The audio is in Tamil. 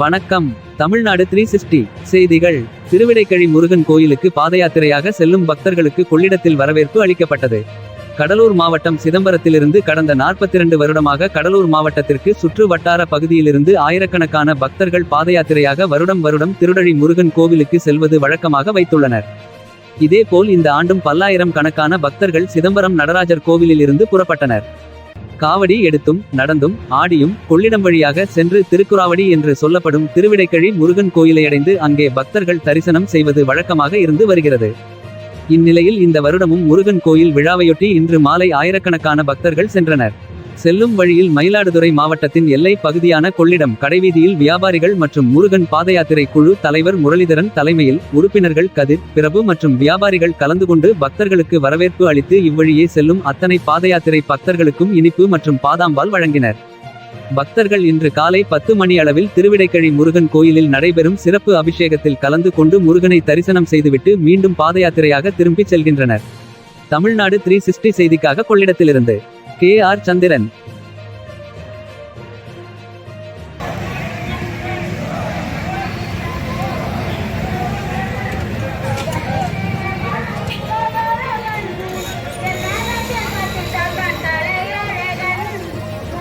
வணக்கம். தமிழ்நாடு 360 செய்திகள். திருவிடைக்கழி முருகன் கோயிலுக்கு பாதயாத்திரையாக செல்லும் பக்தர்களுக்கு கொள்ளிடத்தில் வரவேற்பு அளிக்கப்பட்டது. கடலூர் மாவட்டம் சிதம்பரத்திலிருந்து கடந்த 42 வருடமாக கடலூர் மாவட்டத்திற்கு சுற்று வட்டார பகுதியிலிருந்து ஆயிரக்கணக்கான பக்தர்கள் பாதயாத்திரையாக வருடம் திருடழி முருகன் கோவிலுக்கு செல்வது வழக்கமாக வைத்துள்ளனர். இதேபோல் இந்த ஆண்டும் பல்லாயிரம் கணக்கான பக்தர்கள் சிதம்பரம் நடராஜர் கோவிலில் இருந்து புறப்பட்டனர். காவடி எடுத்தும் நடந்தும் ஆடியும் கொள்ளிடம் வழியாக சென்று திருக்குறாவடி என்று சொல்லப்படும் திருவிடைக்கழி முருகன் கோயிலையடைந்து அங்கே பக்தர்கள் தரிசனம் செய்வது வழக்கமாக இருந்து வருகிறது. இந்நிலையில் இந்த வருடமும் முருகன் கோயில் விழாவையொட்டி இன்று மாலை ஆயிரக்கணக்கான பக்தர்கள் சென்றனர். செல்லும் வழியில் மயிலாடுதுறை மாவட்டத்தின் எல்லை பகுதியான கொள்ளிடம் கடைவீதியில் வியாபாரிகள் மற்றும் முருகன் பாதயாத்திரை குழு தலைவர் முரளிதரன் தலைமையில் உறுப்பினர்கள் கதிர், பிரபு மற்றும் வியாபாரிகள் கலந்து கொண்டு பக்தர்களுக்கு வரவேற்பு அளித்து இவ்வழியே செல்லும் அத்தனை பாதயாத்திரை பக்தர்களுக்கும் இனிப்பு மற்றும் பாதாம்பால் வழங்கினர். பக்தர்கள் இன்று காலை 10 மணி அளவில் திருவிடைக்கழி முருகன் கோயிலில் நடைபெறும் சிறப்பு அபிஷேகத்தில் கலந்து கொண்டு முருகனை தரிசனம் செய்துவிட்டு மீண்டும் பாதயாத்திரையாக திரும்பிச் செல்கின்றனர். தமிழ்நாடு 360 செய்திக்காக கொள்ளிடத்திலிருந்து கே.ஆர். சந்திரன்.